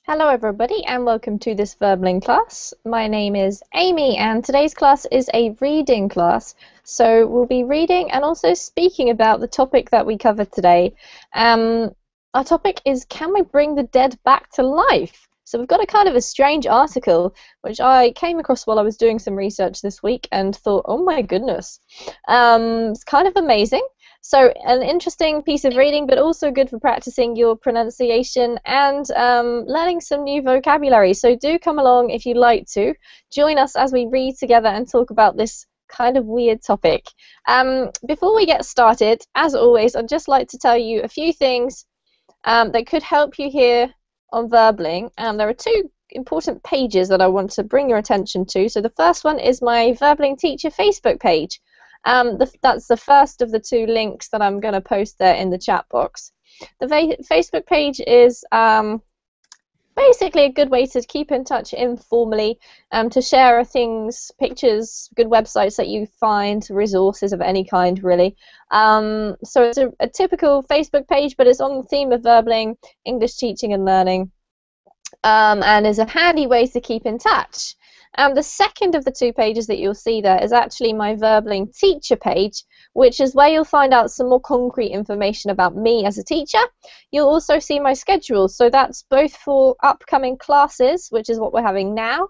Hello everybody and welcome to this Verbling class. My name is Amy and today's class is a reading class. So we'll be reading and also speaking about the topic that we covered today. Our topic is, can we bring the dead back to life? So we've got a kind of a strange article which I came across while I was doing some research this week and thought, oh my goodness, it's kind of amazing. So an interesting piece of reading, but also good for practicing your pronunciation and learning some new vocabulary. So do come along if you'd like to. Join us as we read together and talk about this kind of weird topic. Before we get started, as always, I'd just like to tell you a few things that could help you here on Verbling. There are two important pages that I want to bring your attention to. So the first one is my Verbling Teacher Facebook page. That's the first of the two links that I'm going to post there in the chat box. The Facebook page is basically a good way to keep in touch informally, to share things, pictures, good websites that you find, resources of any kind, really. So it's a typical Facebook page, but it's on the theme of Verbling, English teaching and learning, and is a handy way to keep in touch. The second of the two pages that you'll see there is actually my Verbling teacher page, which is where you'll find out some more concrete information about me as a teacher. You'll also see my schedule, so that's both for upcoming classes, which is what we're having now,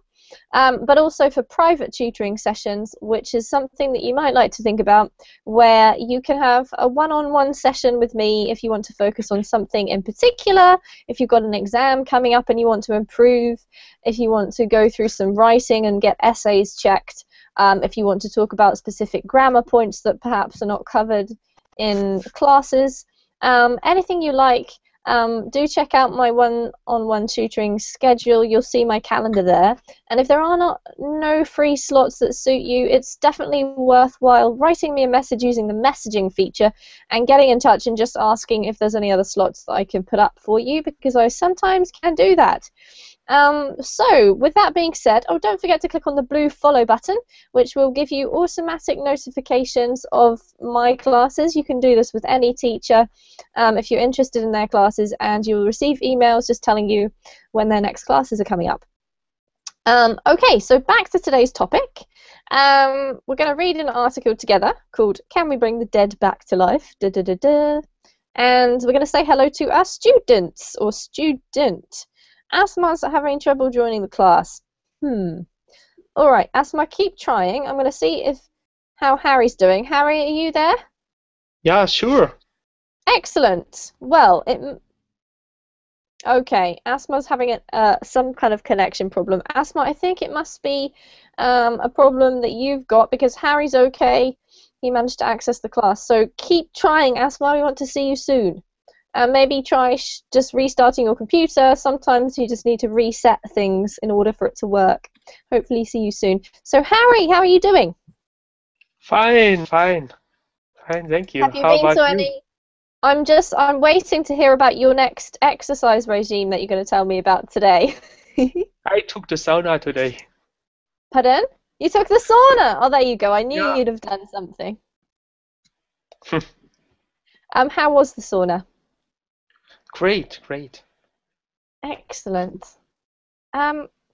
but also for private tutoring sessions, which is something that you might like to think about, where you can have a one-on-one session with me if you want to focus on something in particular, if you've got an exam coming up and you want to improve, if you want to go through some writing and get essays checked, if you want to talk about specific grammar points that perhaps are not covered in classes, anything you like. Do check out my one-on-one tutoring schedule. You'll see my calendar there. And if there are no free slots that suit you, it's definitely worthwhile writing me a message using the messaging feature and getting in touch and just asking if there's any other slots that I can put up for you, because I sometimes can do that. So with that being said, don't forget to click on the blue follow button, which will give you automatic notifications of my classes. You can do this with any teacher if you're interested in their classes, and you'll receive emails just telling you when their next classes are coming up. Okay, so back to today's topic. We're going to read an article together called "Can We Bring the Dead Back to Life?" And we're going to say hello to our students, or student. Asma's having trouble joining the class. Alright, Asma, keep trying. I'm going to see how Harry's doing. Harry, are you there? Yeah, sure. Excellent. Well, okay, Asma's having some kind of connection problem. Asma, I think it must be a problem that you've got, because Harry's okay. He managed to access the class. So keep trying, Asma. We want to see you soon. Maybe try just restarting your computer. Sometimes you just need to reset things in order for it to work. Hopefully see you soon. So Harry, how are you doing? Fine, fine. Fine, thank you. Have you How been to about you? any... I'm waiting to hear about your next exercise regime that you're going to tell me about today. I took the sauna today. Pardon? You took the sauna! Oh, there you go. I knew Yeah. you'd have done something. How was the sauna? Great, great. Excellent.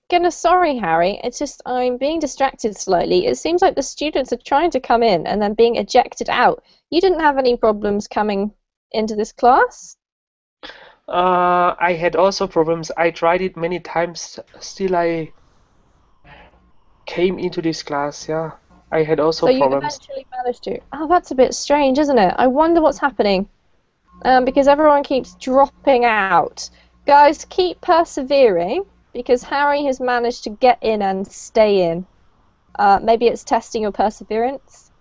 Goodness, sorry, Harry. It's just I'm being distracted slightly. It seems like the students are trying to come in and then being ejected out. You didn't have any problems coming into this class? I had also problems. I tried it many times. Still, I came into this class. Yeah, I had also So you problems. eventually managed to. Oh, that's a bit strange, isn't it? I wonder what's happening. Because everyone keeps dropping out. Guys, keep persevering, because Harry has managed to get in and stay in. Maybe it's testing your perseverance.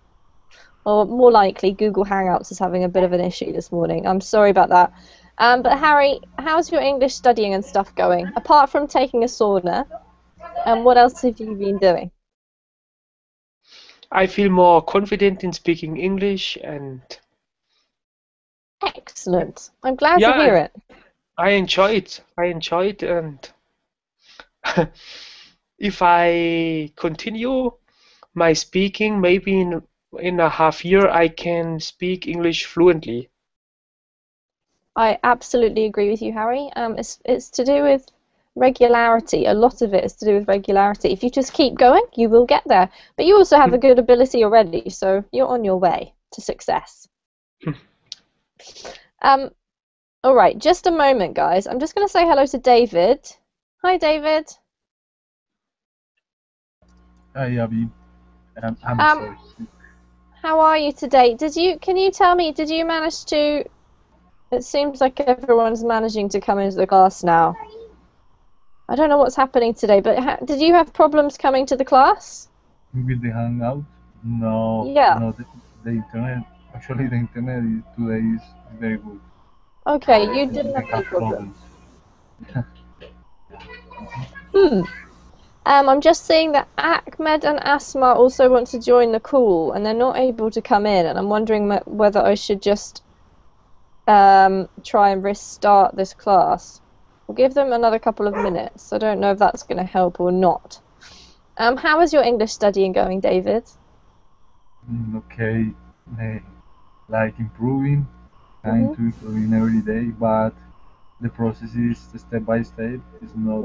Or more likely, Google Hangouts is having a bit of an issue this morning. I'm sorry about that. But Harry, how's your English studying and stuff going? Apart from taking a sauna, what else have you been doing? I feel more confident in speaking English, and Excellent. I'm glad to hear yeah, it. I enjoy it. I enjoy it, and if I continue my speaking, maybe in a half year, I can speak English fluently. I absolutely agree with you, Harry. It's to do with regularity. A lot of it is to do with regularity. If you just keep going, you will get there. But you also have a good ability already, so you're on your way to success. All right, just a moment, guys. I'm just going to say hello to David. Hi, David. Hi, Abby. I'm sorry. How are you today? Can you tell me, did you manage to... It seems like everyone's managing to come into the class now. I don't know what's happening today, but did you have problems coming to the class? With the Hangout? No. Yeah. No, the internet. Actually, the internet today is very good. Okay, you didn't have any problems. I'm just seeing that Ahmed and Asma also want to join the call, and they're not able to come in, and I'm wondering whether I should just try and restart this class. We'll give them another couple of minutes. I don't know if that's going to help or not. How is your English studying going, David? Okay. Like improving, trying to improving every day, but the process is step by step. It's not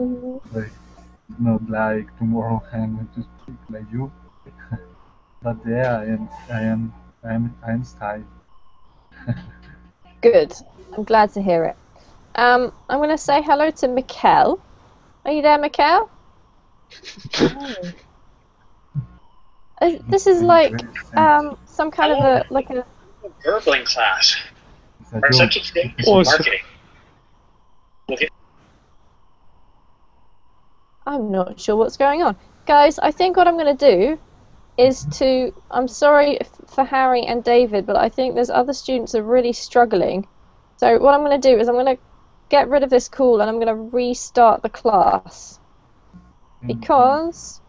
not like tomorrow I'm going to speak like you. But yeah, I am style. Good. I'm glad to hear it. I'm going to say hello to Mikkel. Are you there, Mikkel? This is like some kind of a Verbling class. Our Joke. subject today is marketing. I'm not sure what's going on. Guys, I think what I'm going to do is I'm sorry for Harry and David, but I think there's other students are really struggling. So what I'm going to do is I'm going to get rid of this call and I'm going to restart the class. Because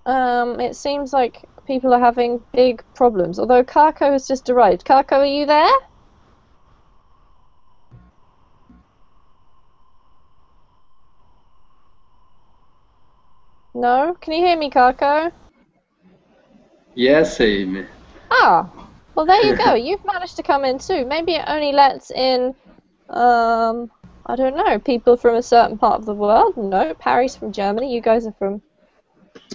it seems like people are having big problems. Although Kako has just arrived. Kako, are you there? No? Can you hear me, Kako? Yes, Amy. Ah, well there you go. You've managed to come in too. Maybe it only lets in, I don't know, people from a certain part of the world. No, Harry's from Germany. You guys are from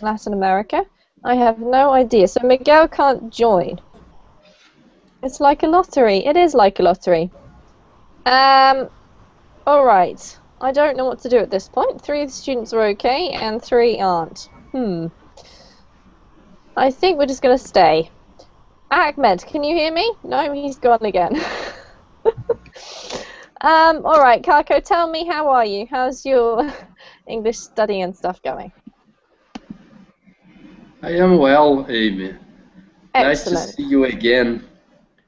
Latin America. I have no idea. So Miguel can't join. It's like a lottery. It is like a lottery. All right. I don't know what to do at this point. 3 of the students are okay, and 3 aren't. I think we're just going to stay. Ahmed, can you hear me? No, he's gone again. All right, Kako, tell me, how are you? How's your English study and stuff going? I am well, Amy. Excellent. Nice to see you again.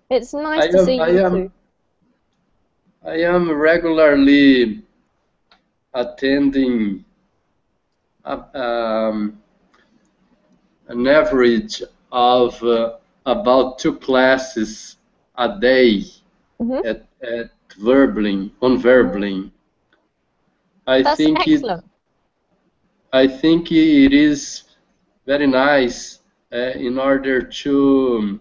It's nice to see you too. I am regularly attending an average of about 2 classes a day at Verbling, on Verbling. That's excellent. I think it is very nice in order to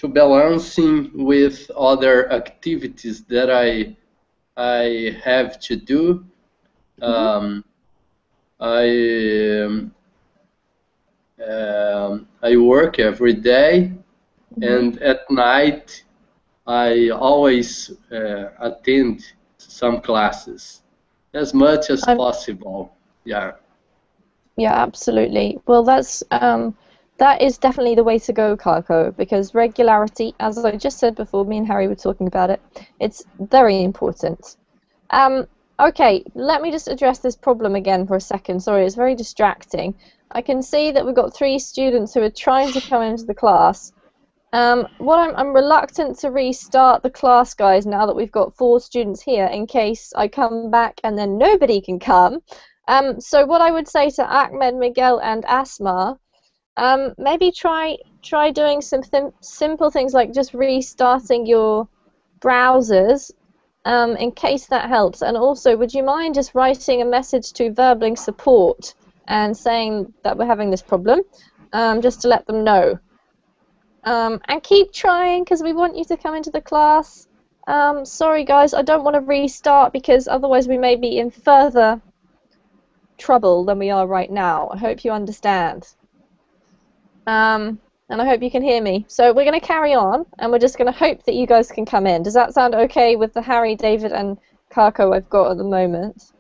balancing with other activities that I have to do. I work every day, and at night I always attend some classes as much as possible. Yeah. Yeah, absolutely. Well, that is definitely the way to go, Kako, because regularity, as I just said before, me and Harry were talking about it, it's very important. Okay, let me just address this problem again for a second. Sorry, it's very distracting. I can see that we've got 3 students who are trying to come into the class. I'm reluctant to restart the class, guys, now that we've got 4 students here, in case I come back and then nobody can come. So what I would say to Ahmed, Miguel, and Asma, maybe try doing some simple things like just restarting your browsers, in case that helps. And also, would you mind just writing a message to Verbling support and saying that we're having this problem, just to let them know. And keep trying, because we want you to come into the class. Sorry guys, I don't want to restart because otherwise we may be in further trouble than we are right now. I hope you understand. And I hope you can hear me. So we're going to carry on, and we're just going to hope that you guys can come in. Does that sound okay with the Harry, David, and Kako I've got at the moment?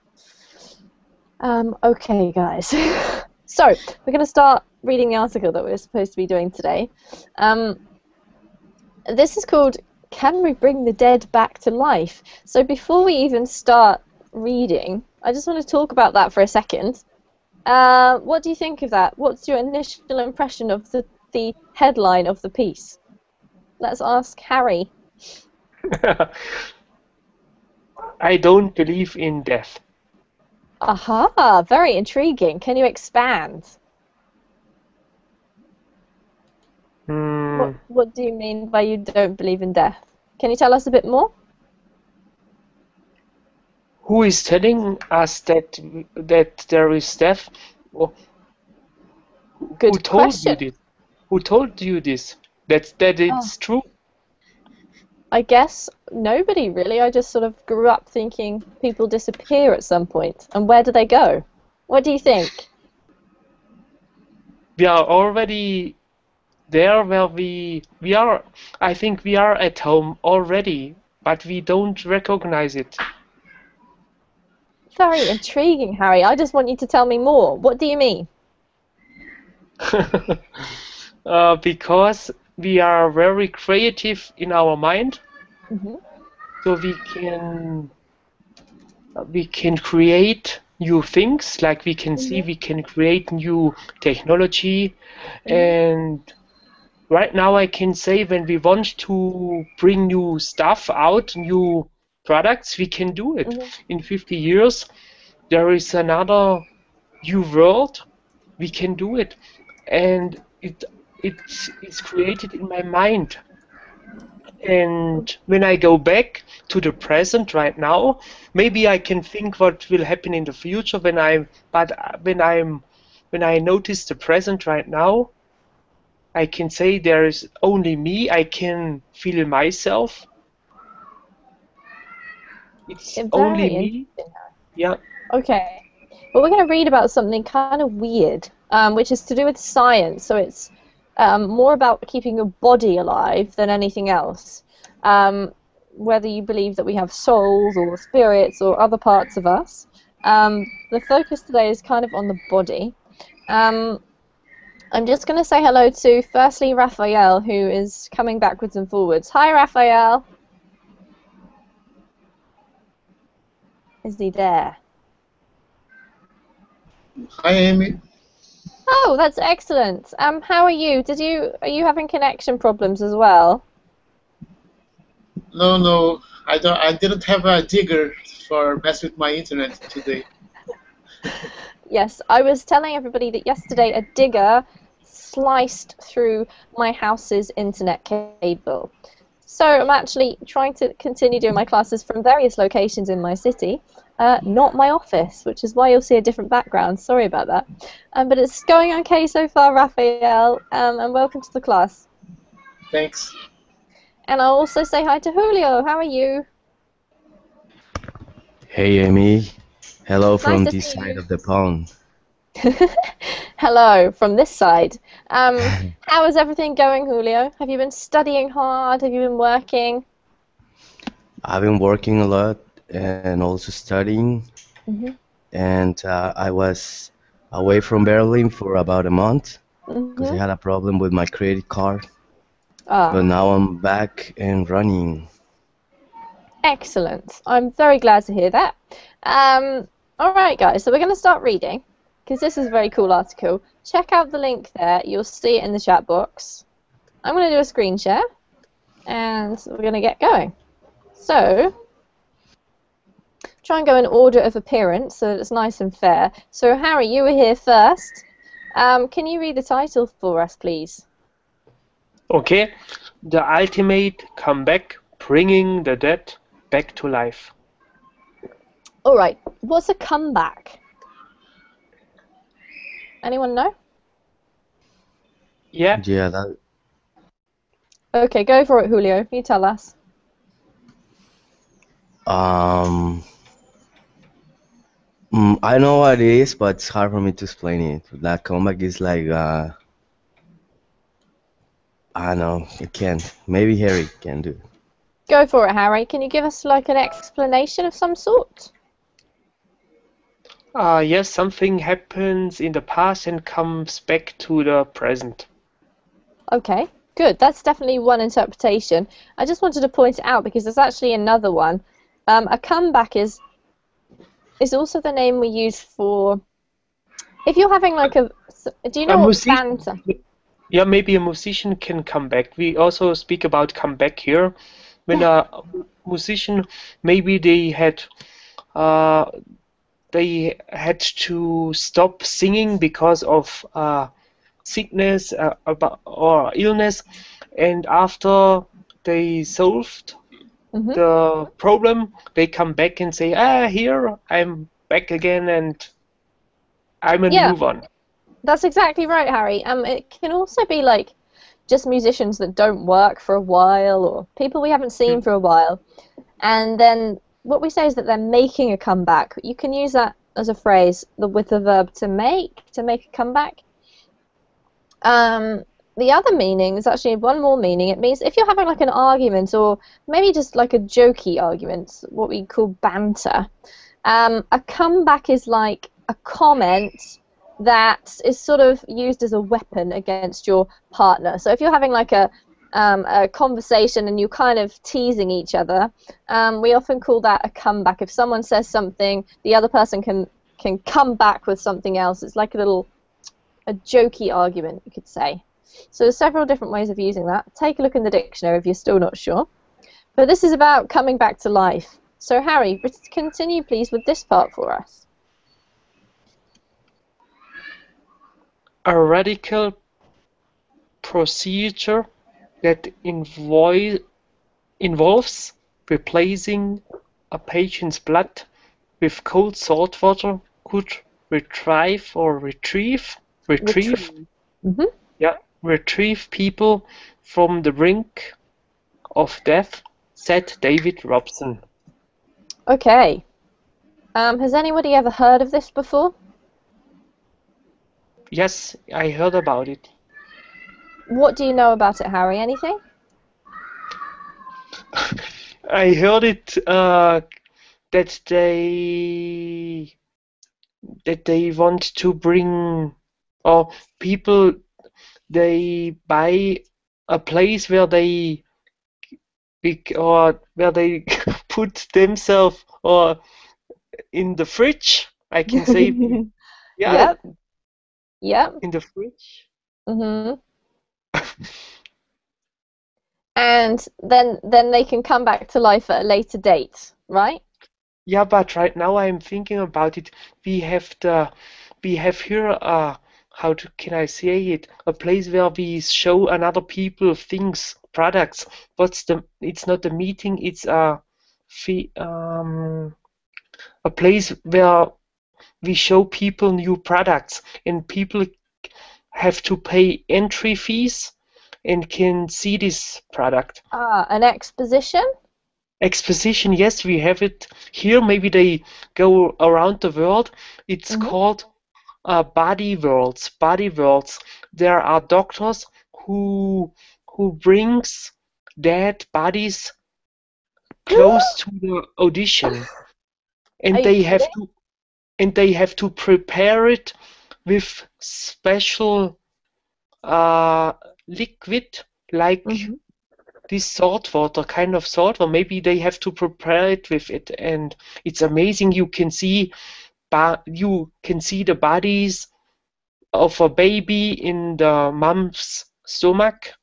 Okay, guys. So we're going to start reading the article that we're supposed to be doing today. This is called "Can We Bring the Dead Back to Life?" So before we even start reading, I just want to talk about that for a second. What do you think of that? What's your initial impression of the headline of the piece? Let's ask Harry. I don't believe in death. Aha, very intriguing. Can you expand? What do you mean by you don't believe in death? Can you tell us a bit more? Who is telling us that there is death? Or Good who told question. you this? Who told you this? That it's true? I guess nobody really. I just sort of grew up thinking people disappear at some point. And where do they go? What do you think? We are already there where we are. I think we are at home already, but we don't recognize it. Very intriguing, Harry. I just want you to tell me more. What do you mean? Because we are very creative in our mind, so we can create new things. Like we can see, we can create new technology, and right now I can say when we want to bring new stuff out, new products, we can do it. In 50 years, there is another new world. We can do it, and it's created in my mind. And when I go back to the present right now, maybe I can think what will happen in the future when I notice the present right now, I can say there is only me. I can feel myself. It's only me. Yeah. Okay. Well, we're going to read about something kind of weird, which is to do with science. So it's more about keeping your body alive than anything else. Whether you believe that we have souls or spirits or other parts of us. The focus today is kind of on the body. I'm just going to say hello to, firstly, Raphael, who is coming backwards and forwards. Hi, Raphael. Is he there? Hi, Amy. Oh, that's excellent. How are you? Are you having connection problems as well? No, I don't. I didn't have a digger for mess with my internet today. Yes, I was telling everybody that yesterday a digger sliced through my house's internet cable. So I'm actually trying to continue doing my classes from various locations in my city, not my office, which is why you'll see a different background. Sorry about that. But it's going okay so far, Raphael, and welcome to the class. Thanks. And I'll also say hi to Julio. How are you? Hey, Amy. Hello from Nice to this see side you. of the pond. Hello from this side. How is everything going, Julio? Have you been studying hard? Have you been working? I've been working a lot and also studying. And I was away from Berlin for about a month because I had a problem with my credit card. But now I'm back and running. Excellent. I'm very glad to hear that. All right, guys, so we're going to start reading because this is a very cool article. Check out the link there. You'll see it in the chat box. I'm going to do a screen share, and we're going to get going. So, try and go in order of appearance so that it's nice and fair. So, Harry, you were here first. Can you read the title for us, please? Okay. The ultimate comeback, bringing the dead back to life. All right. What's a comeback? Anyone know? Yeah. Yeah, that Okay, go for it, Julio. You tell us. Um, I know what it is, but it's hard for me to explain it. That comeback is like, I don't know, I can't. Maybe Harry can do it. Go for it, Harry. Can you give us like an explanation of some sort? Yes, something happens in the past and comes back to the present. Okay, good. That's definitely one interpretation. I just wanted to point it out because there's actually another one. A comeback is also the name we use for if you're having like a. Do you know what banter? Yeah, maybe a musician can come back. We also speak about comeback here. When a musician, maybe they had to stop singing because of sickness or illness, and after they solved the problem, they come back and say, here, I'm back again and I'm a new one. That's exactly right, Harry. It can also be like just musicians that don't work for a while or people we haven't seen for a while. And then what we say is that they're making a comeback. You can use that as a phrase with the verb to make a comeback. The other meaning is actually one more meaning. It means if you're having like an argument or maybe just like a jokey argument, what we call banter, a comeback is like a comment that is sort of used as a weapon against your partner. So if you're having like a conversation and you're kind of teasing each other, we often call that a comeback. If someone says something, the other person can come back with something else. It's like a jokey argument, you could say. So there's several different ways of using that. Take a look in the dictionary if you're still not sure. But this is about coming back to life. So Harry, continue please with this part for us. A radical procedure that involves replacing a patient's blood with cold salt water could retrieve people from the brink of death, said David Robson. Okay. Has anybody ever heard of this before? Yes, I heard about it. What do you know about it, Harry? Anything? I heard it that they want to bring people. They buy a place where they put themselves or in the fridge. I can say, yeah. Yep. In the fridge. And then they can come back to life at a later date, right? Yeah, but right now I'm thinking about it. We have here can I say it? A place where we show another people things, products. It's not a meeting. It's a place where we show people new products, and people have to pay entry fees and can see this product. An exposition? Exposition, yes, we have it here. Maybe they go around the world. It's called body worlds. Body worlds. There are doctors who brings dead bodies close to the audition, and they have to prepare it with special liquid like this salt water, kind of salt water. Maybe they have to prepare it with it, and it's amazing. You can see the bodies of a baby in the mom's stomach.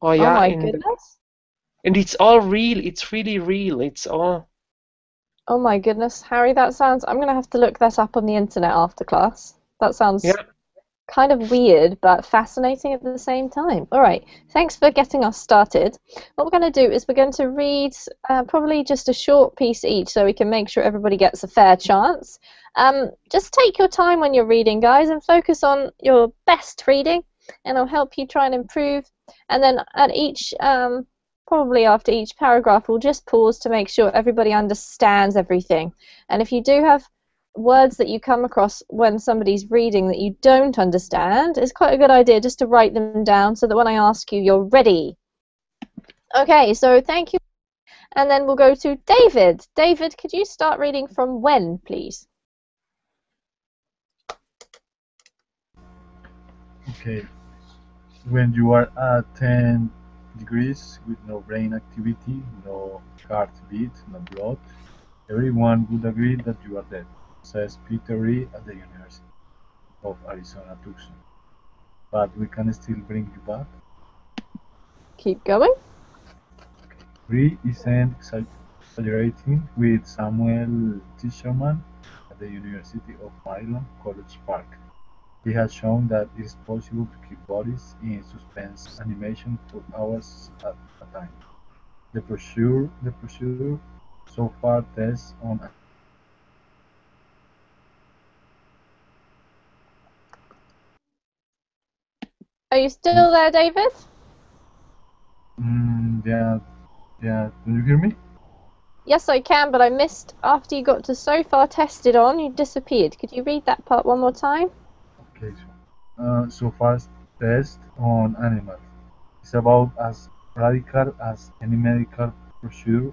Oh my goodness! And it's all real. It's really real. It's all. Oh my goodness, Harry, that sounds. I'm gonna have to look that up on the internet after class. That sounds kind of weird, but fascinating at the same time. All right, thanks for getting us started. What we're going to do is we're going to read probably just a short piece each so we can make sure everybody gets a fair chance. Just take your time when you're reading, guys, and focus on your best reading, and it'll help you try and improve. And then at each probably after each paragraph, we'll just pause to make sure everybody understands everything. And if you do have words that you come across when somebody's reading that you don't understand, it's quite a good idea just to write them down so that when I ask you, you're ready. Okay, so thank you. And then we'll go to David. David, could you start reading from when, please? Okay. When you are at 10 degrees with no brain activity, no heartbeat, no blood, everyone would agree that you are dead, says Peter Ree at the University of Arizona Tucson. But we can still bring you back. Keep going. Ree isn't exaggerating with Samuel Tischerman at the University of Maryland, College Park. He has shown that it is possible to keep bodies in suspense animation for hours at a time. The procedure so far tests on. Are you still there, David? Yeah. Do you hear me? Yes, I can, but I missed after you got to so far tested on, you disappeared. Could you read that part one more time? Okay, so far test on animals. It's about as radical as any medical procedure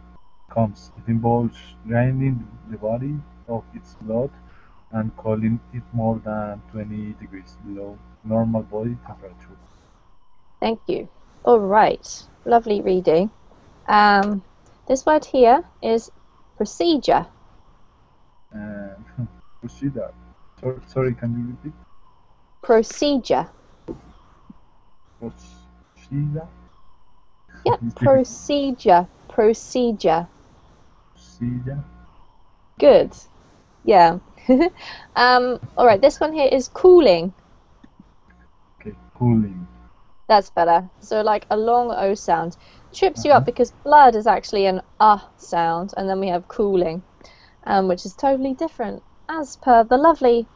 comes. It involves draining the body of its blood and cooling it more than 20 degrees below normal body temperature. Thank you. All right. Lovely reading. This word here is procedure. Procedure. Sorry, can you repeat? Procedure. Procedure? Yep, procedure. Procedure. Procedure? Good. Yeah. All right, this one here is cooling. Okay, cooling. That's better. So like a long O sound. Trips you up because blood is actually an sound, and then we have cooling, which is totally different as per the lovely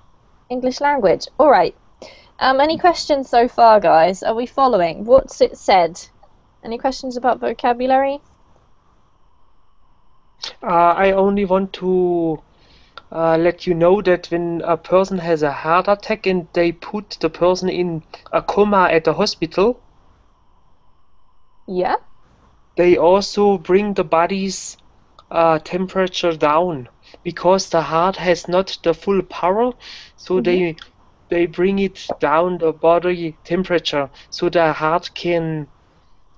English language. All right. Any questions so far, guys? Are we following? What's it said? Any questions about vocabulary? I only want to let you know that when a person has a heart attack and they put the person in a coma at the hospital, Yeah. they also bring the body's temperature down because the heart has not the full power, so they bring it down the body temperature so the heart can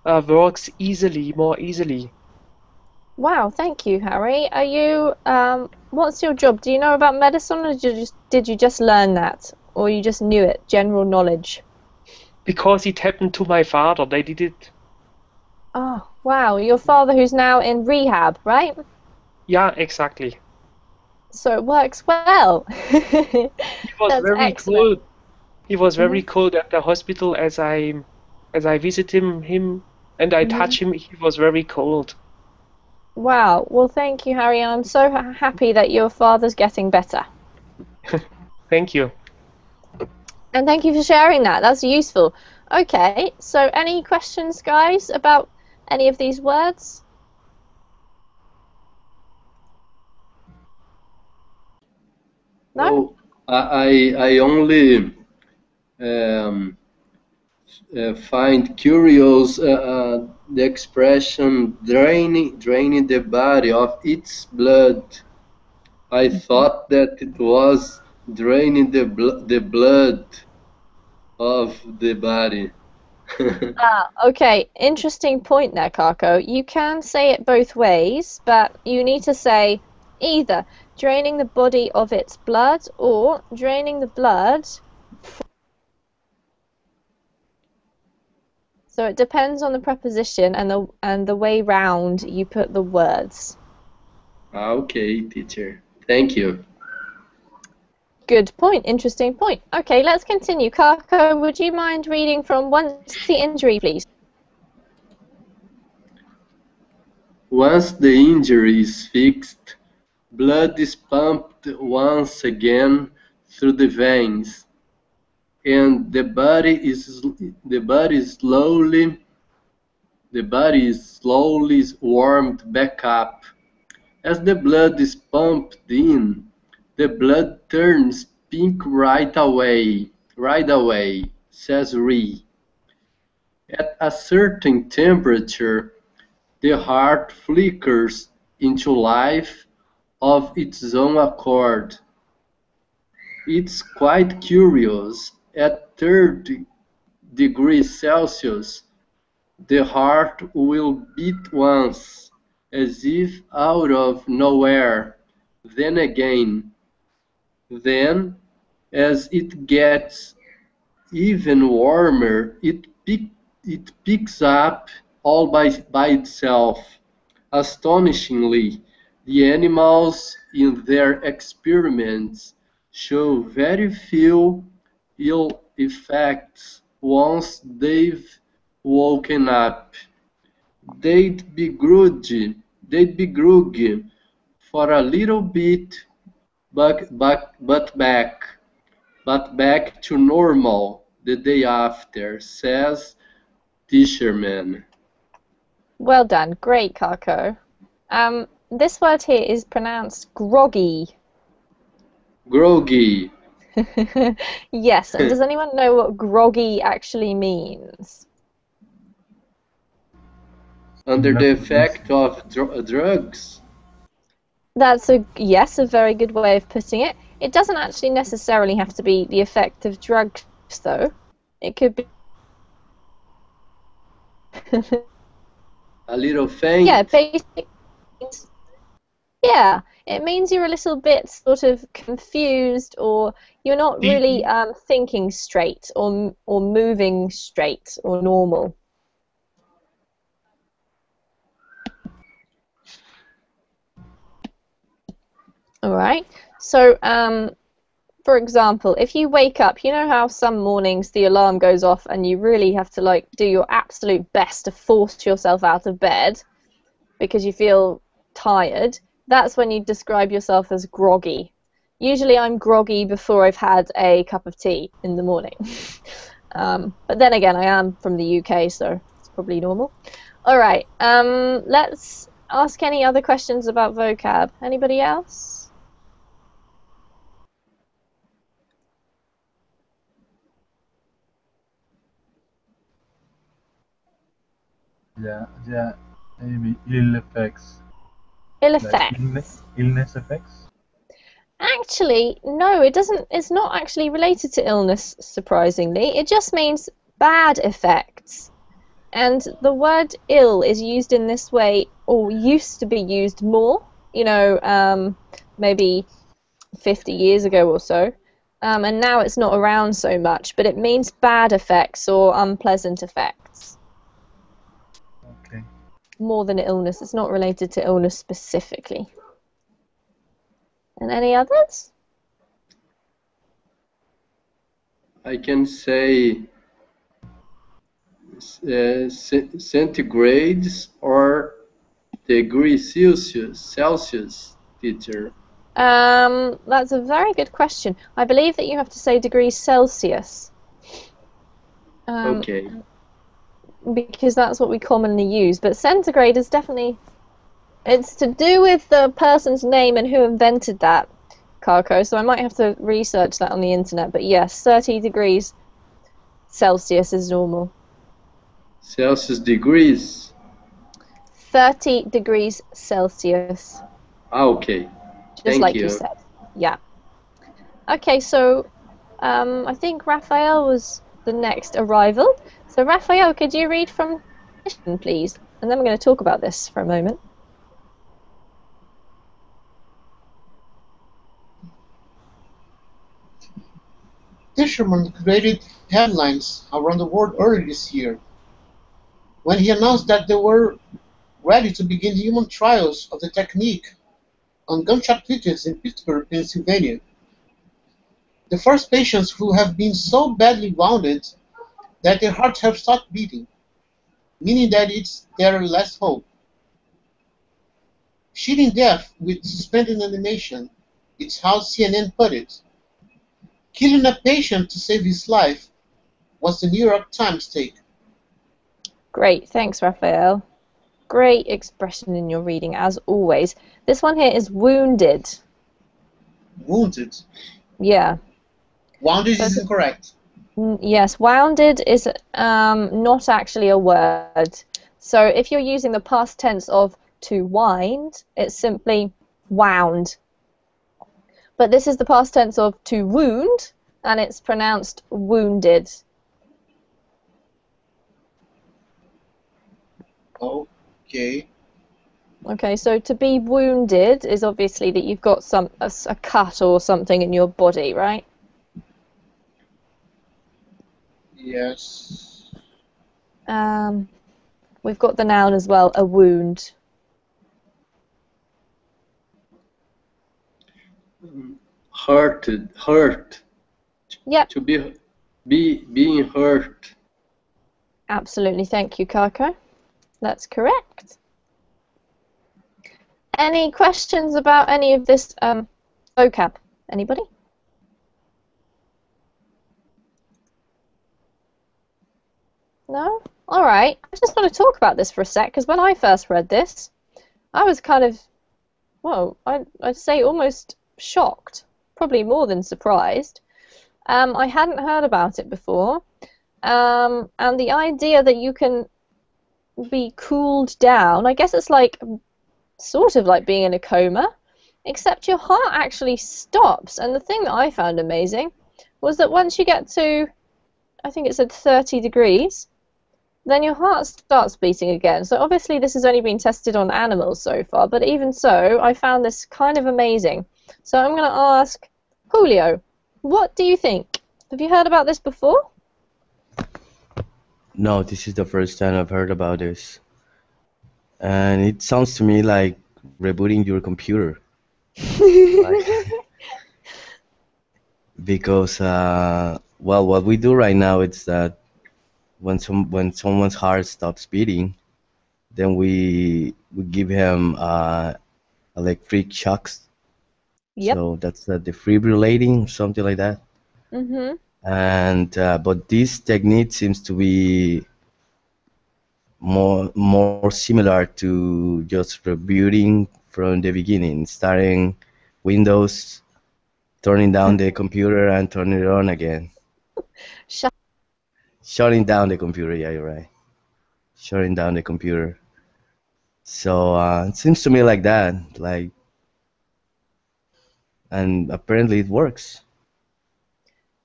works more easily. Wow, thank you, Harry. Are you what's your job? Do you know about medicine, or did you just learn that, or you just knew it, general knowledge? Because it happened to my father, they did it. Oh, wow, your father who's now in rehab, right? Yeah, exactly. So it works well. He was That's very excellent. cool. He was very cool at the hospital as I visit him and I touch him. He was very cold. Wow. Well, thank you, Harry. I'm so happy that your father's getting better. Thank you. And thank you for sharing that. That's useful. Okay, so any questions, guys, about any of these words? No? I only find curious the expression draining the body of its blood. I thought that it was draining the blood of the body. Okay, interesting point there, Kako. You can say it both ways, but you need to say either draining the body of its blood or draining the blood. So it depends on the preposition and the way round you put the words. Okay, teacher. Thank you. Good point. Interesting point. Okay, let's continue. Kako, would you mind reading from once the injury, please? Once the injury is fixed, blood is pumped once again through the veins, and the body slowly the body is slowly warmed back up. As the blood is pumped in, the blood turns pink right away, says Ree. At a certain temperature, the heart flickers into life of its own accord. It's quite curious. At 30 degrees Celsius, the heart will beat once, as if out of nowhere, then again. Then, as it gets even warmer, it picks up all by itself. Astonishingly, the animals in their experiments show very few ill effects once they've woken up. They'd be groggy for a little bit, but back to normal the day after, says Tischerman. Well done, great, Kako. This word here is pronounced groggy. Groggy. Yes, and does anyone know what groggy actually means? Under the effect of drugs? That's a very good way of putting it. It doesn't actually necessarily have to be the effect of drugs, though. It could be a little faint. Yeah, basically. Yeah, it means you're a little bit sort of confused, or you're not really thinking straight, or moving straight, or normal. All right. So, for example, if you wake up, you know how some mornings the alarm goes off and you really have to like do your absolute best to force yourself out of bed because you feel tired. That's when you describe yourself as groggy. Usually I'm groggy before I've had a cup of tea in the morning. But then again, I am from the UK, so it's probably normal. All right. Let's ask any other questions about vocab. Anybody else? Yeah, maybe ill effects. Ill effects. Like illness effects? Actually, no, it doesn't. It's not actually related to illness, surprisingly. It just means bad effects. And the word ill is used in this way, or used to be used more, you know, maybe 50 years ago or so. And now it's not around so much, but it means bad effects or unpleasant effects. Okay. More than illness. It's not related to illness specifically. And any others? I can say centigrades or degrees Celsius, teacher. That's a very good question. I believe that you have to say degrees Celsius. Okay. Because that's what we commonly use. But centigrade is definitely... It's to do with the person's name and who invented that, Kako, so I might have to research that on the internet. But yes, 30 degrees Celsius is normal. Celsius degrees? 30 degrees Celsius. Okay. Just like you said. Yeah. Okay, so I think Raphael was the next arrival. So Raphael, could you read from definition, please? And then we're going to talk about this for a moment. Tischerman created headlines around the world earlier this year when he announced that they were ready to begin human trials of the technique on gunshot victims in Pittsburgh, Pennsylvania. The first patients who have been so badly wounded that their hearts have stopped beating, meaning that it's their last hope. Shooting death with suspended animation, it's how CNN put it. Killing a patient to save his life was the New York Times take. Great, thanks, Raphael. Great expression in your reading, as always. This one here is wounded. Wounded. Yeah. Wounded is incorrect. Yes, wounded is not actually a word. So if you're using the past tense of to wind, it's simply wound. But this is the past tense of to wound, and it's pronounced wounded. Okay. Okay, so to be wounded is obviously that you've got a cut or something in your body, right? Yes. We've got the noun as well, a wound. Hurt. Yep. To being hurt. Absolutely, thank you, Kako. That's correct. Any questions about any of this vocab? Anybody? No? Alright, I just want to talk about this for a sec, because when I first read this, I was kind of, well, I'd say almost shocked, probably more than surprised. I hadn't heard about it before, and the idea that you can be cooled down, I guess it's like, sort of like being in a coma, except your heart actually stops, and the thing that I found amazing was that once you get to, I think it said 30 degrees, then your heart starts beating again. So obviously this has only been tested on animals so far, but even so, I found this kind of amazing. So I'm going to ask Julio, what do you think? Have you heard about this before? No, this is the first time I've heard about this. And it sounds to me like rebooting your computer. Because, well, what we do right now is that when someone's heart stops beating, then we give him electric shocks. Yep. So that's the defibrillating, something like that. Mm-hmm. And but this technique seems to be more similar to just rebooting from the beginning, starting Windows, turning down the computer and turning it on again. Shutting down the computer, yeah, you're right. Shutting down the computer. So it seems to me like that, and apparently it works.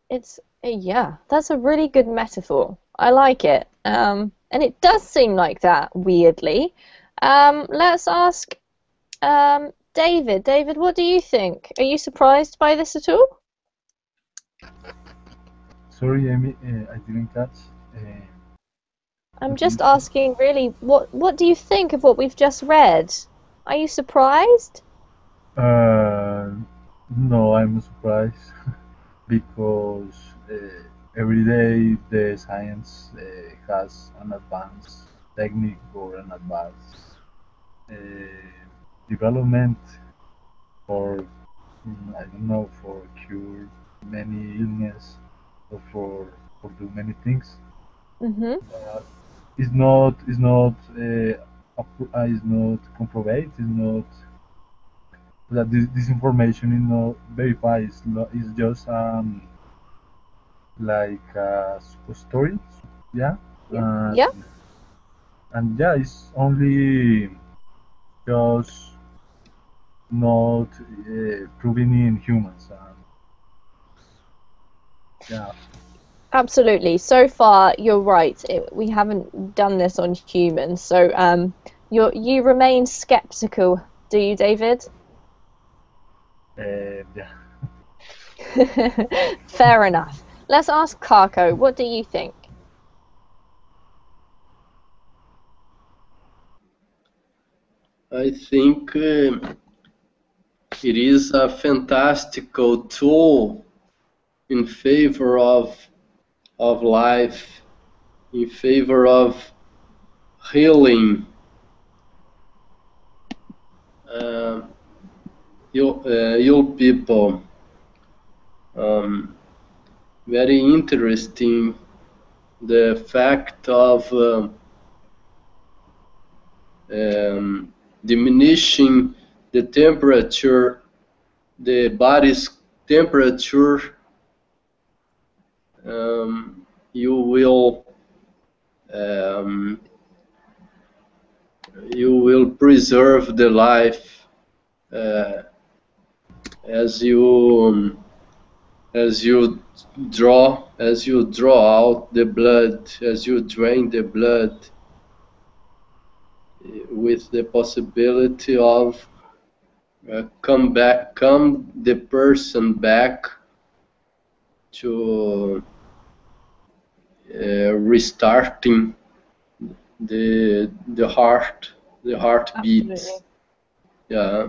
It's, yeah, that's a really good metaphor. I like it. And it does seem like that, weirdly. Let's ask David. David, what do you think? Are you surprised by this at all? Sorry, Amy, I didn't catch. I'm just asking, really, what do you think of what we've just read? Are you surprised? No, I'm surprised because every day the science has an advanced technique or an advanced development for, I don't know, for cure many illness or for do many things. Mm-hmm. It's not comprobated. It's not that this information is not verified. It's just like a story, yeah. Yeah. And yeah, it's only just not proven in humans. Yeah. Absolutely. So far, you're right. We haven't done this on humans. So you remain skeptical, do you, David? Yeah. Fair enough. Let's ask Kako. What do you think? I think it is a fantastical tool in favor of life, in favor of healing. You people, very interesting. The fact of diminishing the temperature, the body's temperature, you will preserve the life as you draw out the blood, as you drain the blood, with the possibility of come the person back to restarting the heartbeats. Absolutely. Yeah,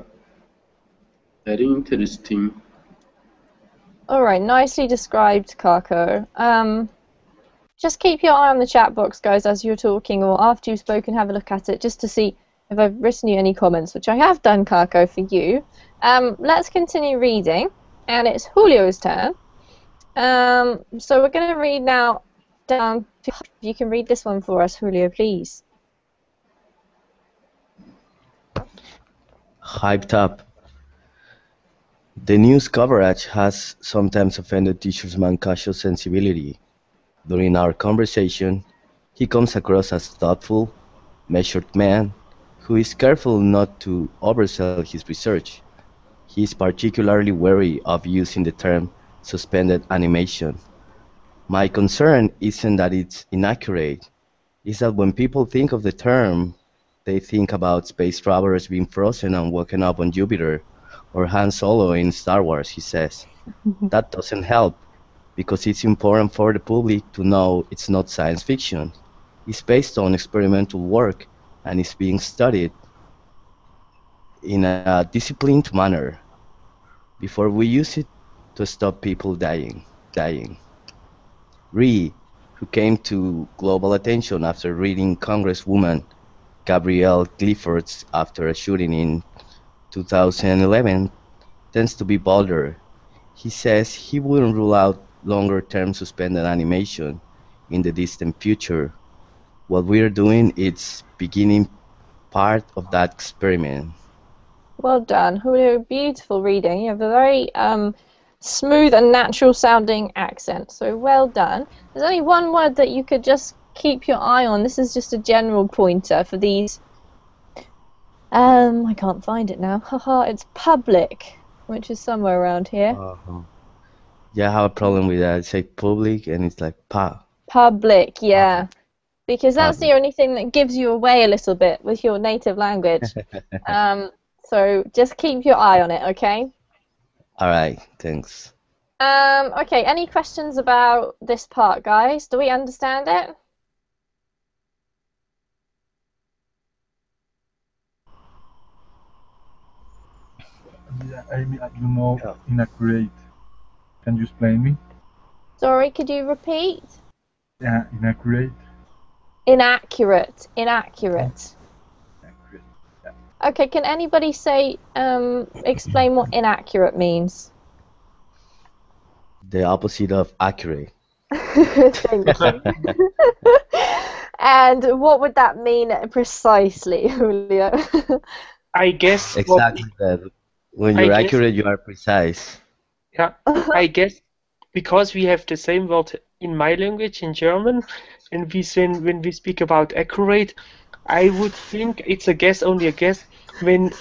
very interesting. All right, nicely described, Kako. Just keep your eye on the chat box, guys, as you're talking, or after you've spoken, have a look at it, just to see if I've written you any comments, which I have done, Kako, for you. Let's continue reading, and it's Julio's turn. So we're going to read now down. If you can read this one for us, Julio, please. Hyped up. The news coverage has sometimes offended Teacher Mancasho's sensibility. During our conversation, he comes across as thoughtful, measured man who is careful not to oversell his research. He is particularly wary of using the term suspended animation. My concern isn't that it's inaccurate, it's that when people think of the term, they think about space travelers being frozen and woken up on Jupiter, or Han Solo in Star Wars, he says. That doesn't help, because it's important for the public to know it's not science fiction. It's based on experimental work, and it's being studied in a disciplined manner before we use it to stop people dying. Rhee, who came to global attention after reading Congresswoman Gabrielle Clifford's after a shooting in 2011, tends to be bolder. He says he wouldn't rule out longer-term suspended animation in the distant future. What we're doing is beginning part of that experiment. Well done, Julio. Beautiful reading. You have a very smooth and natural sounding accent, so well done. There's only one word that you could just keep your eye on. This is just a general pointer for these. I can't find it now. Haha, it's public, which is somewhere around here. Yeah, I have a problem with that. I say public and it's like Public, yeah. Because that's the only thing that gives you away a little bit with your native language. So just keep your eye on it, okay? Alright, thanks. Okay, any questions about this part, guys? Do we understand it? Yeah, I mean, inaccurate. Can you explain me? Sorry, could you repeat? Yeah, inaccurate. Inaccurate. Inaccurate. Yeah. Okay, can anybody say, explain what inaccurate means? The opposite of accurate. Thank you. And what would that mean precisely, Julio? I guess exactly that. When you're accurate, you are precise. Yeah, I guess because we have the same word in my language, in German, and when we speak about accurate, I would think it's a guess, only a guess, when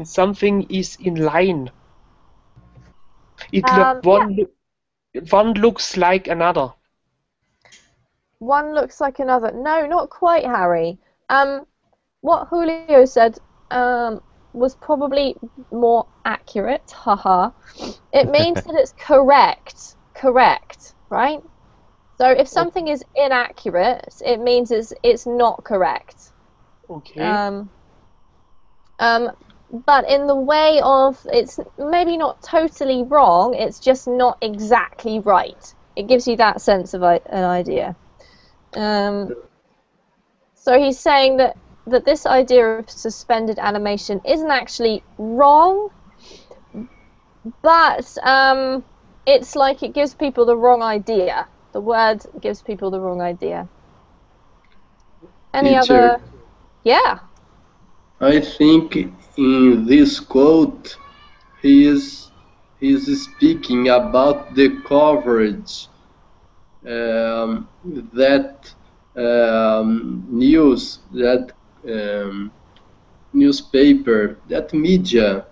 something is in line. One looks like another. One looks like another. No, not quite, Harry. What Julio said was probably more accurate. Haha. It means that it's correct. Correct, right? So if something is inaccurate, it means it's not correct. Okay. But in the way of, it's maybe not totally wrong, it's just not exactly right. It gives you that sense of an idea. So he's saying that this idea of suspended animation isn't actually wrong, but it's like it gives people the wrong idea. The word gives people the wrong idea. Any Teacher, other? Yeah. I think in this quote he is speaking about the coverage that news that newspaper that media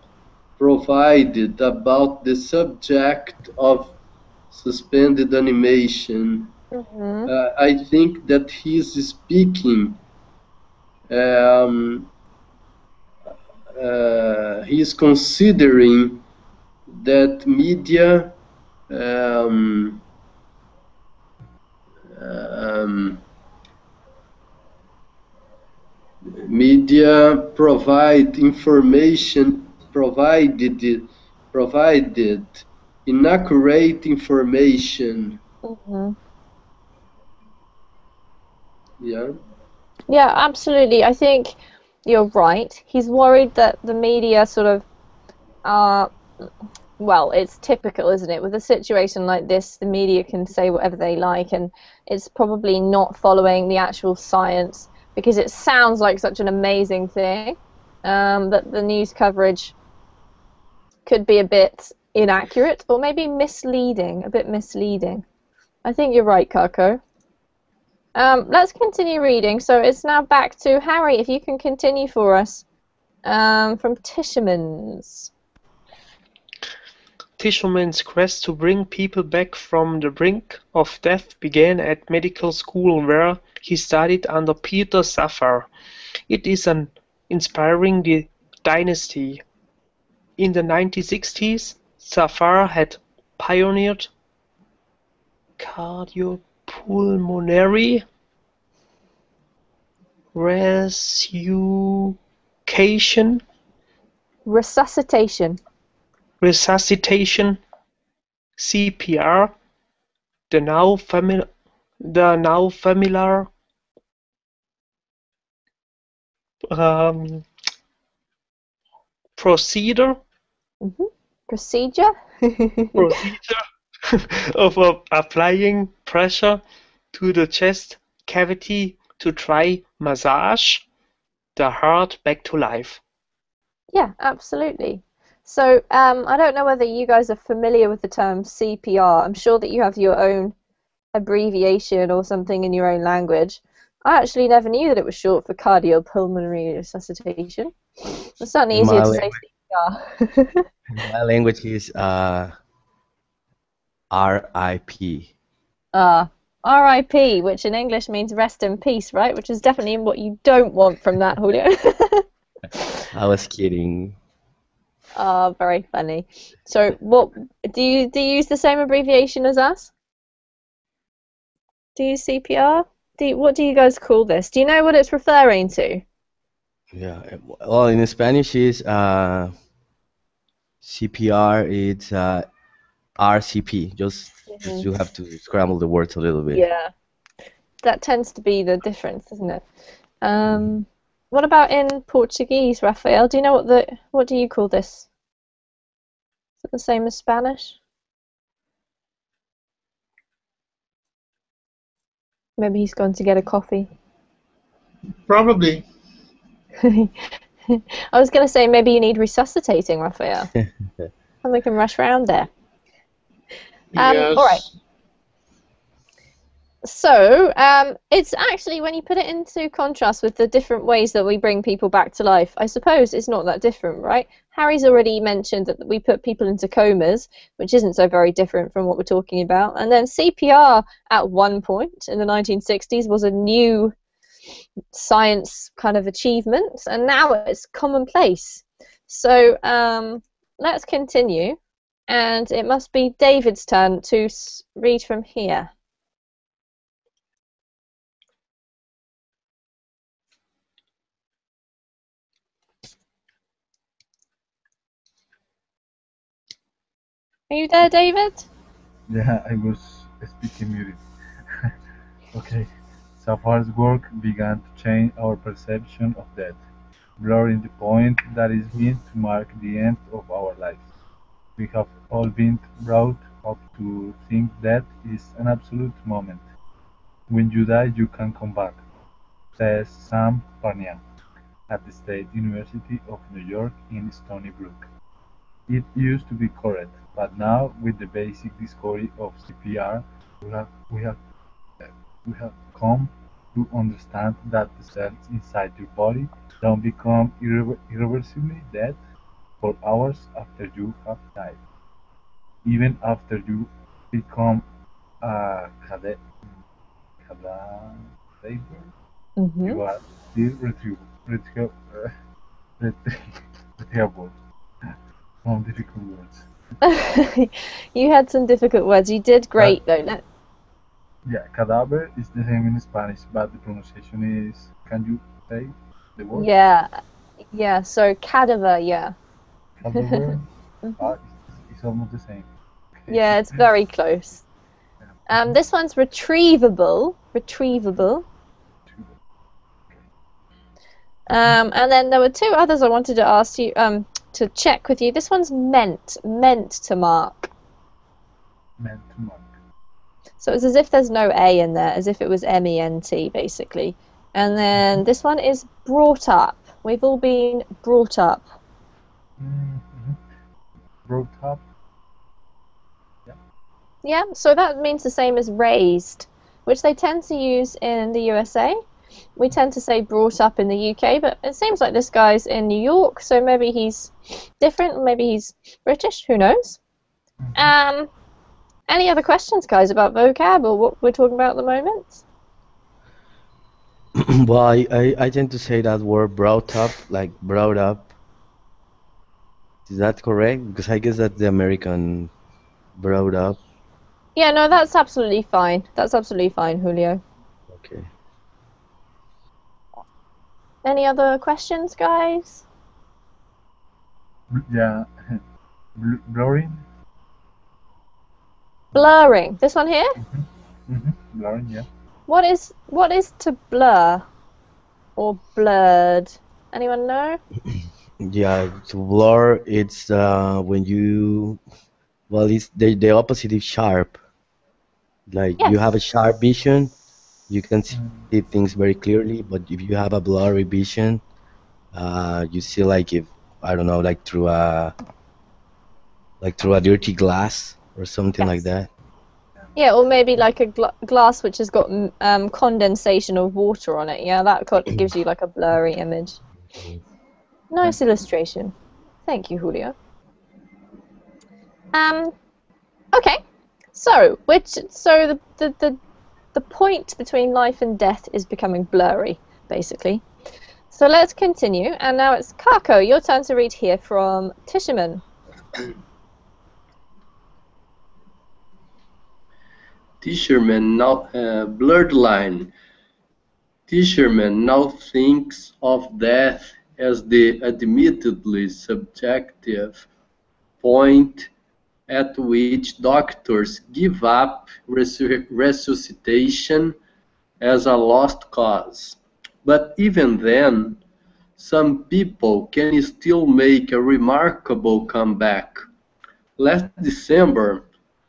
provided about the subject of suspended animation. I think that he's speaking. He's considering that media media provide information provided inaccurate information. Yeah. Yeah, absolutely. I think you're right. He's worried that the media sort of well, it's typical, isn't it? With a situation like this, the media can say whatever they like, and it's probably not following the actual science because it sounds like such an amazing thing that the news coverage could be a bit inaccurate or maybe misleading, a bit misleading. I think you're right, Kako. Let's continue reading. So it's now back to Harry, if you can continue for us from Tischerman's. Tischerman's quest to bring people back from the brink of death began at medical school where he studied under Peter Safar. It is an inspiring dynasty. In the 1960s, Safar had pioneered cardiopulmonary resuscitation, CPR, the now familiar procedure of applying pressure to the chest cavity to try massage the heart back to life. Yeah, absolutely. So I don't know whether you guys are familiar with the term CPR. I'm sure that you have your own abbreviation or something in your own language. I actually never knew that it was short for cardiopulmonary resuscitation. It's certainly easier to say CPR. My language is RIP. RIP, which in English means rest in peace, right? Which is definitely what you don't want from that, Julio. I was kidding. Oh, very funny. So, what do you use the same abbreviation as us? Do you use CPR? What do you guys call this? Do you know what it's referring to? Yeah, well, in Spanish is CPR. It's RCP. Just you have to scramble the words a little bit. Yeah, that tends to be the difference, isn't it? What about in Portuguese, Rafael? Do you know what do you call this? Is it the same as Spanish? Maybe he's gone to get a coffee. Probably. I was going to say maybe you need resuscitating, Rafael. And we can rush around there. Yes. All right. So it's actually, when you put it into contrast with the different ways that we bring people back to life, I suppose it's not that different, right? Harry's already mentioned that we put people into comas, which isn't so very different from what we're talking about. And then CPR at one point in the 1960s was a new science kind of achievement, and now it's commonplace. So let's continue, and it must be David's turn to read from here. Are you there, David? Yeah, I was speaking muted. Okay. Safar's work began to change our perception of death, blurring the point that is meant to mark the end of our lives. We have all been brought up to think death is an absolute moment. When you die, you can come back, says Sam Parnia. at the State University of New York in Stony Brook. It used to be correct, but now with the basic discovery of CPR, we have we have we have come to understand that the cells inside your body don't become irreversibly dead for hours after you have died. Even after you become a cadaver, you are still retrievable. Some difficult words. You had some difficult words. You did great, though. Yeah, cadaver is the same in Spanish, but the pronunciation is. Can you say the word? Yeah. So cadaver, yeah. Cadaver. It's almost the same. Okay. Yeah, it's very close. This one's retrievable. And then there were two others I wanted to ask you, to check with you. This one's meant to mark. Meant to mark. So it's as if there's no A in there, as if it was MENT, basically. And then this one is brought up. We've all been brought up. Brought up. Yeah, so that means the same as raised, which they tend to use in the USA. We tend to say brought up in the UK, but it seems like this guy's in New York, so maybe he's different, maybe he's British, who knows? Any other questions, guys, about vocab or what we're talking about at the moment? Well, I tend to say that word brought up, like brought up. Is that correct? Because I guess that's the American brought up. Yeah, no, that's absolutely fine. That's absolutely fine, Julio. Okay. Any other questions, guys? Yeah. Blurring? Blurring. This one here? Blurring, yeah. What is to blur or blurred? Anyone know? Yeah, to blur, it's when you, well, it's the opposite is sharp. Like you have a sharp vision, you can see things very clearly, but if you have a blurry vision, you see like if, I don't know, like through a dirty glass or something like that. Yeah, or maybe like a glass which has got condensation of water on it. Yeah, that gives you like a blurry image. Nice illustration. Thank you, Julio. Okay. So the point between life and death is becoming blurry, basically. So let's continue, and now it's Kako. Your turn to read here from Tischerman. Tischerman now blurred line. Tischerman now thinks of death as the admittedly subjective point at which doctors give up resuscitation as a lost cause. But even then, some people can still make a remarkable comeback. Last December,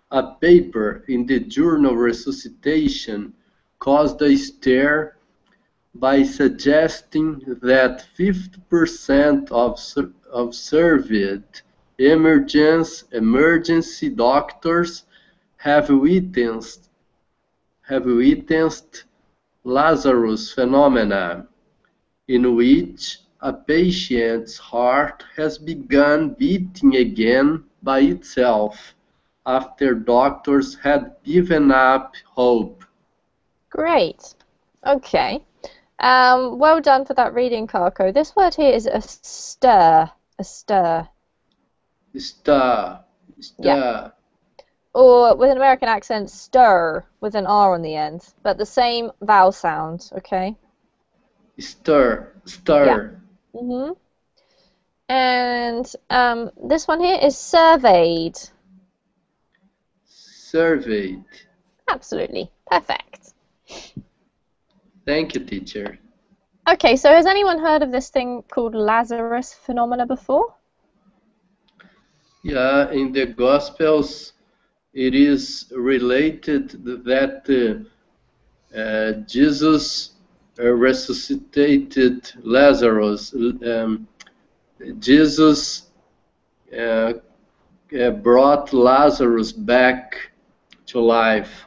a paper in the journal Resuscitation caused a stir by suggesting that 50% of surveyed emergency doctors have witnessed Lazarus phenomena, in which a patient's heart has begun beating again by itself after doctors had given up hope. Great. Okay. Well done for that reading, Kako. This word here is a stir. A stir. Stir. Yeah. Or with an American accent, stir with an R on the end, but the same vowel sound. Okay. Stir. Yeah. And this one here is surveyed. Surveyed. Absolutely. Perfect. Thank you, teacher. Okay, so has anyone heard of this thing called Lazarus phenomena before? Yeah, in the Gospels, it is related that Jesus resuscitated Lazarus. Jesus brought Lazarus back to life.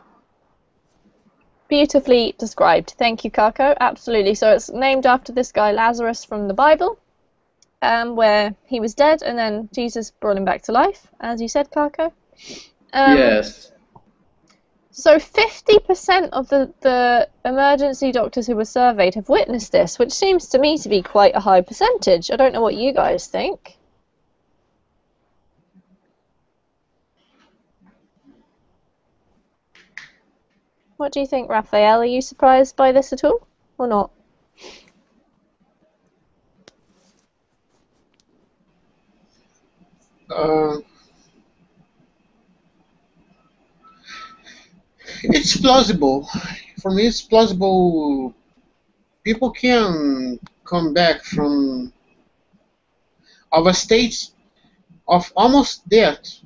Beautifully described. Thank you, Kako. Absolutely. So it's named after this guy Lazarus from the Bible, where he was dead and then Jesus brought him back to life, as you said, Kako. Yes. So 50% of the emergency doctors who were surveyed have witnessed this, which seems to me to be quite a high percentage. I don't know what you guys think. What do you think, Raphael? Are you surprised by this at all, or not? It's plausible. For me, it's plausible. People can come back from a state of almost death,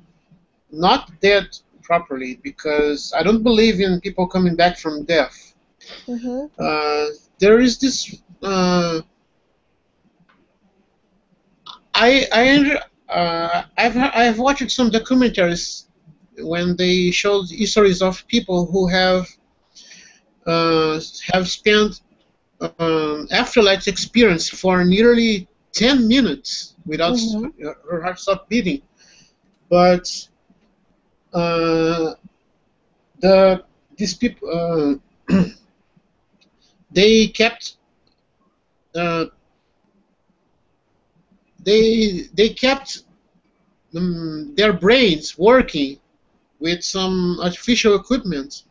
not death properly, because I don't believe in people coming back from death. There is this. I've watched some documentaries when they showed histories of people who have spent afterlife experience for nearly 10 minutes without her heart stop beating. But these people they kept their brains working with some artificial equipment,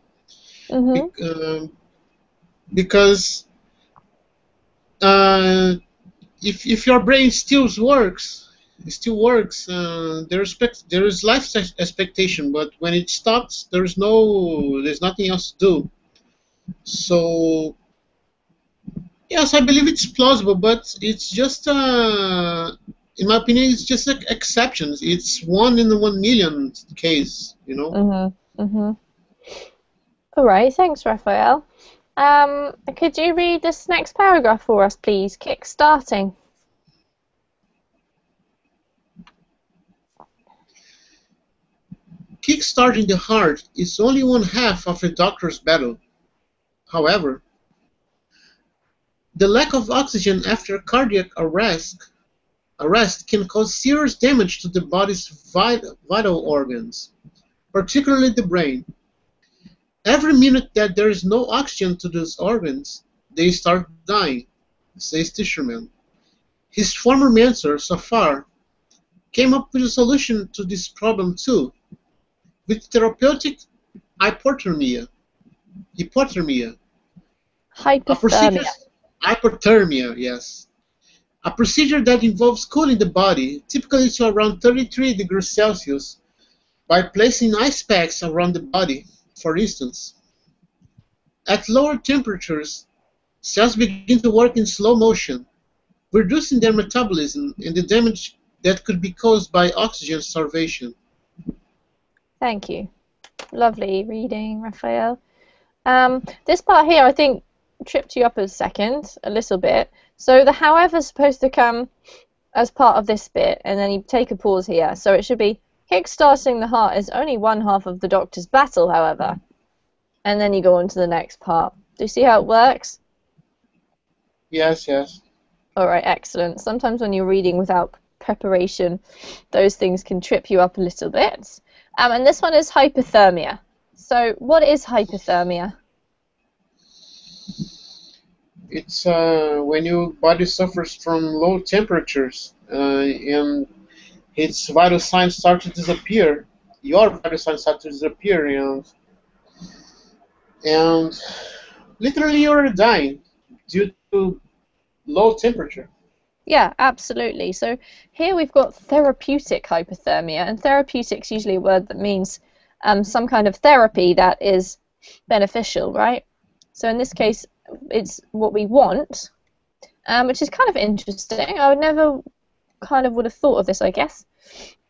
because if your brain still works, there is life expectation, but when it stops, there's nothing else to do. So yes, I believe it's plausible, but it's just in my opinion, it's just exceptions. It's 1 in 1 million case, you know. All right, thanks, Raphael. Could you read this next paragraph for us, please? Kick-starting. Kick-starting the heart is only 1/2 of a doctor's battle. However, the lack of oxygen after cardiac arrest can cause serious damage to the body's vital organs, particularly the brain. Every minute that there is no oxygen to these organs, they start dying, says Tischerman. His former mentor, Safar, came up with a solution to this problem too, with therapeutic hypothermia. Hypothermia, yes. A procedure that involves cooling the body, typically to around 33 degrees Celsius, by placing ice packs around the body, for instance. At lower temperatures, cells begin to work in slow motion, reducing their metabolism and the damage that could be caused by oxygen starvation. Thank you. Lovely reading, Raphael. This part here, I think, tripped you up a little bit. So the however is supposed to come as part of this bit, and then you take a pause here. So it should be, kick-starting the heart is only 1/2 of the doctor's battle, however. And then you go on to the next part. Do you see how it works? Yes. All right, excellent. Sometimes when you're reading without preparation, those things can trip you up a little bit. And this one is hypothermia. So what is hypothermia? It's when your body suffers from low temperatures and its vital signs start to disappear. Your vital signs start to disappear, and literally you're dying due to low temperature. Yeah, absolutely. So here we've got therapeutic hypothermia, and therapeutic's usually a word that means some kind of therapy that is beneficial, right? So in this case, it's what we want, which is kind of interesting. I would never would have thought of this, I guess.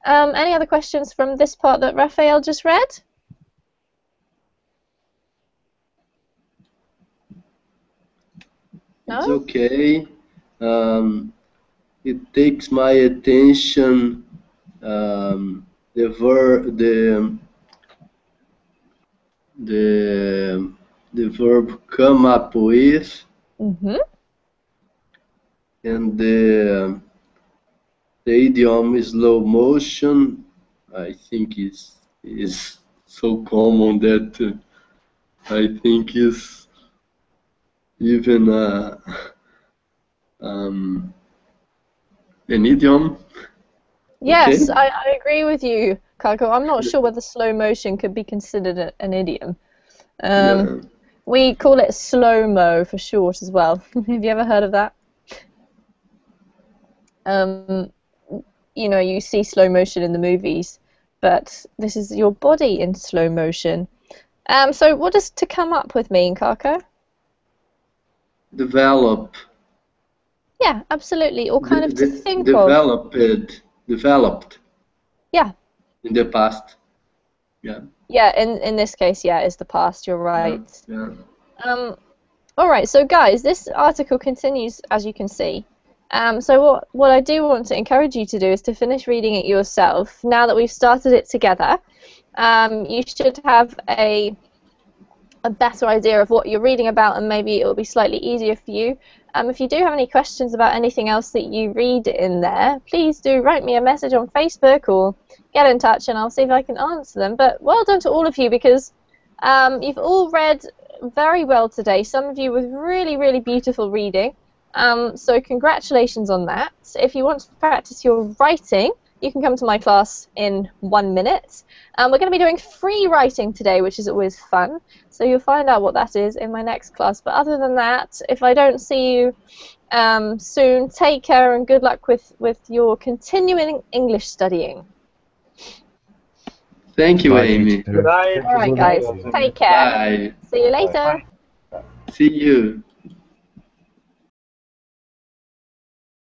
Any other questions from this part that Raphael just read? It's No? okay. It takes my attention. The verb, the verb come up with, Mm-hmm. and the idiom is slow motion. I think is so common that I think is even an idiom. Yes, Okay. I agree with you, Kako. I'm not sure whether slow motion could be considered an idiom. Yeah. We call it slow-mo for short as well. Have you ever heard of that? You know, you see slow motion in the movies, but this is your body in slow motion. So what does to come up with mean, Kako? Develop. Yeah, absolutely. Or kind of to think of. Developed. Yeah. In the past. Yeah. Yeah, in this case, yeah, is the past. You're right. Yeah. All right, so guys, this article continues, as you can see. So what I do want to encourage you to do is to finish reading it yourself. Now that we've started it together, you should have a better idea of what you're reading about, and maybe it will be slightly easier for you. If you do have any questions about anything else that you read in there, please do write me a message on Facebook or get in touch and I'll see if I can answer them. But well done to all of you, because you've all read very well today. Some of you with really, really beautiful reading. So congratulations on that. If you want to practice your writing, you can come to my class in 1 minute. We're going to be doing free writing today, which is always fun. So you'll find out what that is in my next class. But other than that, if I don't see you soon, take care and good luck with your continuing English studying. Thank you, Bye, Amy. teacher. Bye. All right, guys. Take care. Bye. See you later. See you.